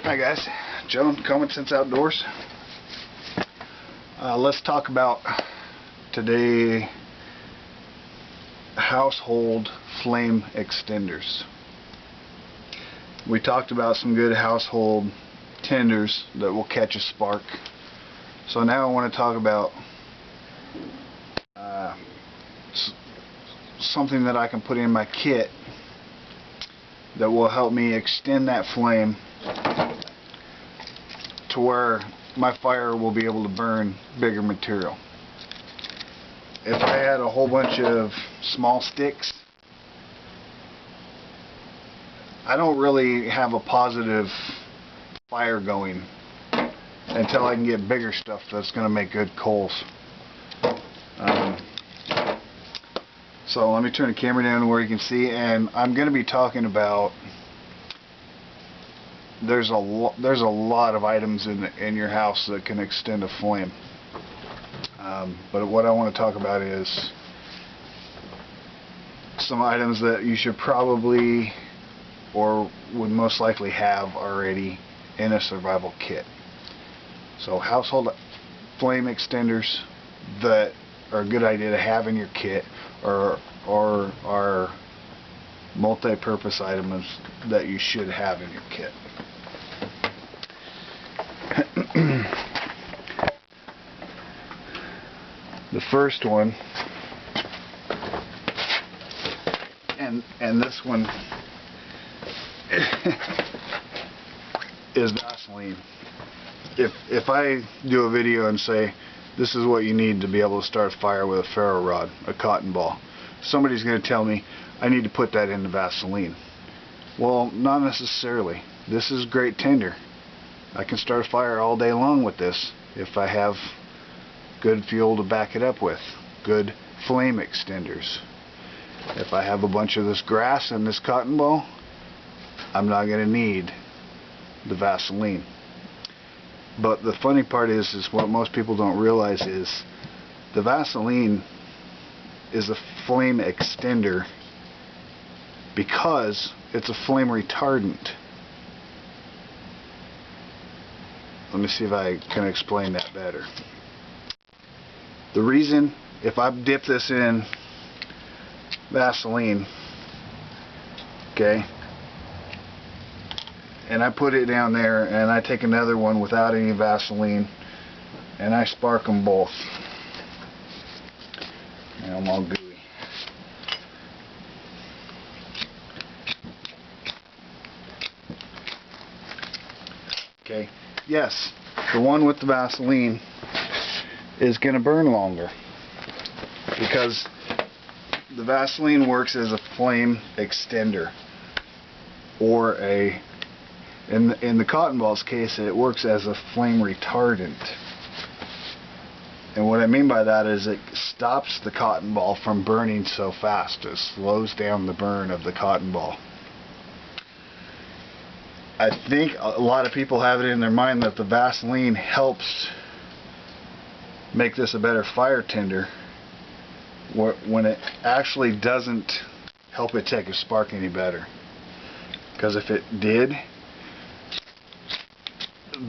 Hi guys, Joe, Common Sense Outdoors. Let's talk about today household flame extenders. We talked about some good household tenders that will catch a spark. So now I want to talk about something that I can put in my kit that will help me extend that flame to where my fire will be able to burn bigger material. If I had a whole bunch of small sticks, I don't really have a positive fire going until I can get bigger stuff that's going to make good coals. So let me turn the camera down to where you can see, and I'm going to be talking about there's a lot of items in your house that can extend a flame. But what I want to talk about is some items that you should probably or would most likely have already in a survival kit. So household flame extenders that are a good idea to have in your kit, or are multi-purpose items that you should have in your kit. The first one, and this one is Vaseline. If I do a video and say this is what you need to be able to start a fire with a ferro rod, a cotton ball, somebody's going to tell me I need to put that into Vaseline. Well, not necessarily. This is great tinder. I can start a fire all day long with this if I have good fuel to back it up with, good flame extenders. If I have a bunch of this grass and this cotton ball, I'm not going to need the Vaseline. But the funny part is what most people don't realize is the Vaseline is a flame extender because it's a flame retardant. Let me see if I can explain that better. The reason, if I dip this in Vaseline, okay, and I put it down there and I take another one without any Vaseline and I spark them both, and I'm all gooey. Okay, yes, the one with the Vaseline is going to burn longer because the Vaseline works as a flame extender, or in the cotton ball's case, it works as a flame retardant. And what I mean by that is it stops the cotton ball from burning so fast. It slows down the burn of the cotton ball. I think a lot of people have it in their mind that the Vaseline helps make this a better fire tinder, when it actually doesn't help it take a spark any better. Because if it did,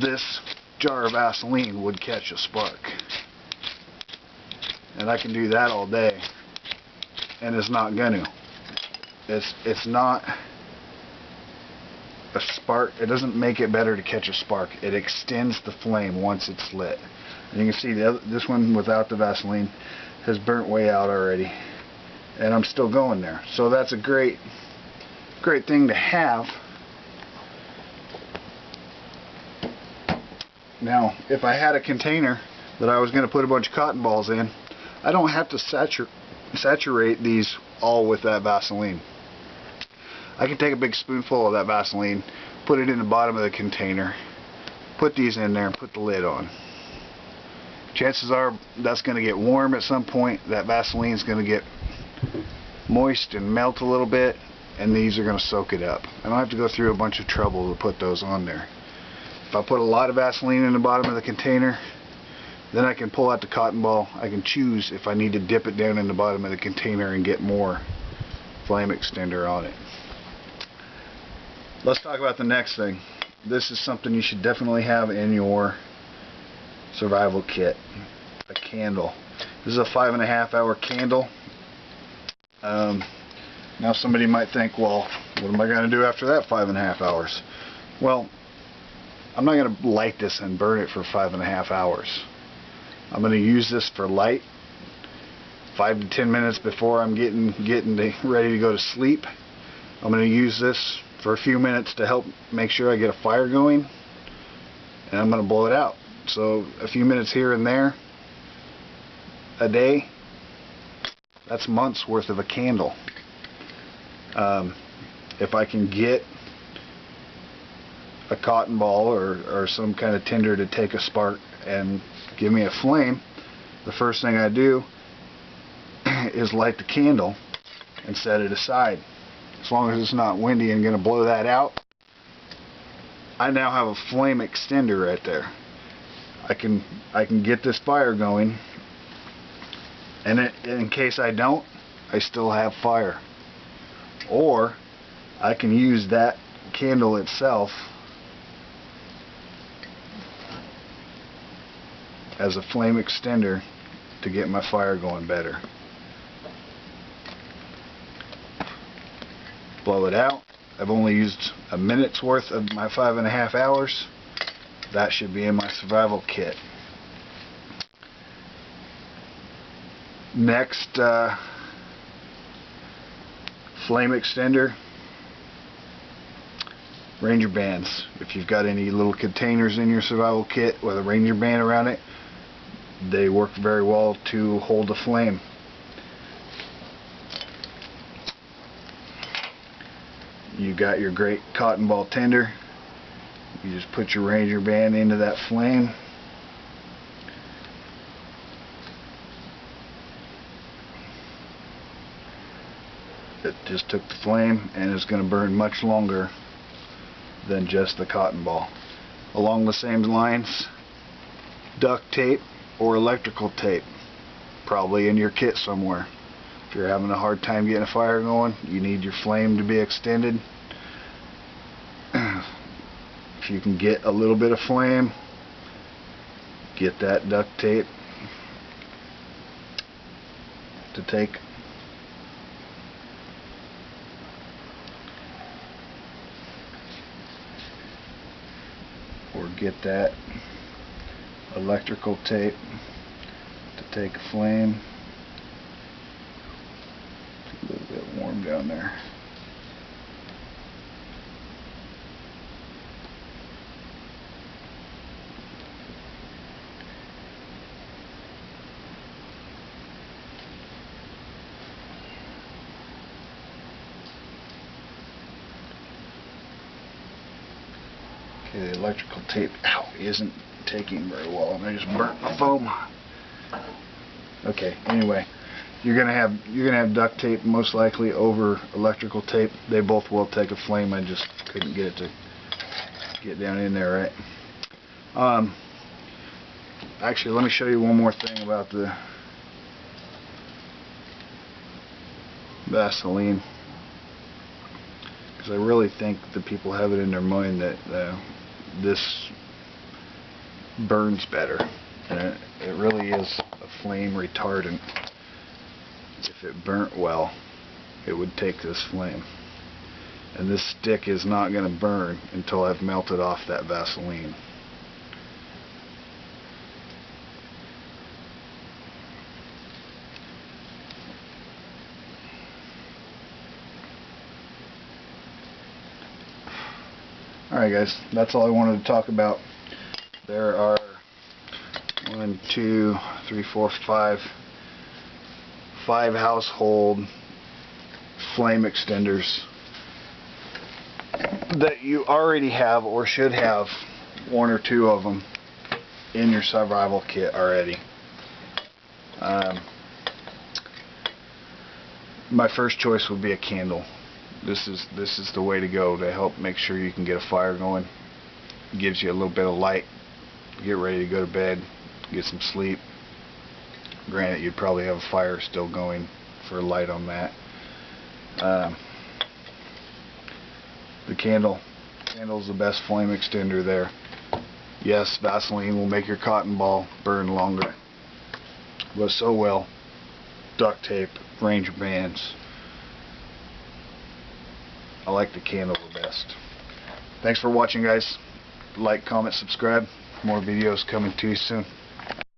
this jar of Vaseline would catch a spark. And I can do that all day, and it's not going to. It's not a spark. It doesn't make it better to catch a spark. It extends the flame once it's lit. And you can see this one without the Vaseline has burnt way out already, and I'm still going there. So that's a great thing to have. Now, if I had a container that I was going to put a bunch of cotton balls in, I don't have to saturate these all with that Vaseline. I can take a big spoonful of that Vaseline, put it in the bottom of the container, put these in there, and put the lid on. Chances are that's going to get warm at some point. That Vaseline is going to get moist and melt a little bit, and these are going to soak it up. I don't have to go through a bunch of trouble to put those on there. If I put a lot of Vaseline in the bottom of the container, then I can pull out the cotton ball. I can choose if I need to dip it down in the bottom of the container and get more flame extender on it. Let's talk about the next thing. this is something you should definitely have in your survival kit. A candle. This is a 5.5 hour candle. Now somebody might think, well, what am I going to do after that 5.5 hours? Well, I'm not going to light this and burn it for 5.5 hours. I'm going to use this for light 5 to 10 minutes before I'm getting ready to go to sleep. I'm going to use this for a few minutes to help make sure I get a fire going, and I'm going to blow it out. So a few minutes here and there a day, that's months worth of a candle. If I can get a cotton ball or some kind of tinder to take a spark and give me a flame, the first thing I do is light the candle and set it aside. As long as it's not windy and going to blow that out, I now have a flame extender right there. I can get this fire going, and in case I don't, I still have fire. Or I can use that candle itself as a flame extender to get my fire going better. Blow it out. I've only used a minute's worth of my 5.5 hours. That should be in my survival kit. Next, flame extender, Ranger bands. If you've got any little containers in your survival kit with a Ranger band around it, they work very well to hold a flame. You got your great cotton ball tinder. You just put your Ranger band into that flame. It just took the flame, and it's going to burn much longer than just the cotton ball. Along the same lines, duct tape or electrical tape, probably in your kit somewhere. If you're having a hard time getting a fire going, you need your flame to be extended. If you can get a little bit of flame, get that duct tape to take. Or get that electrical tape to take a flame. It's a little bit warm down there. Okay, the electrical tape isn't taking very well, and I just burnt my foam. Okay, anyway, you're gonna have duct tape most likely over electrical tape. They both will take a flame. I just couldn't get it to get down in there right. Actually, let me show you one more thing about the Vaseline, because I really think that people have it in their mind that this burns better, and it really is a flame retardant. If it burnt well, it would take this flame, and this stick is not going to burn until I've melted off that Vaseline. Alright guys, that's all I wanted to talk about. There are 1, 2, 3, 4, 5 household flame extenders that you already have or should have 1 or 2 of them in your survival kit already. My first choice would be a candle. This is the way to go to help make sure you can get a fire going. It gives you a little bit of light, get ready to go to bed, get some sleep. Granted, you'd probably have a fire still going for light on that. The candle Candle's the best flame extender there. Yes, Vaseline will make your cotton ball burn longer, but so will duct tape, Ranger bands. I like the candle the best. Thanks for watching, guys. Like, comment, subscribe. More videos coming to you soon.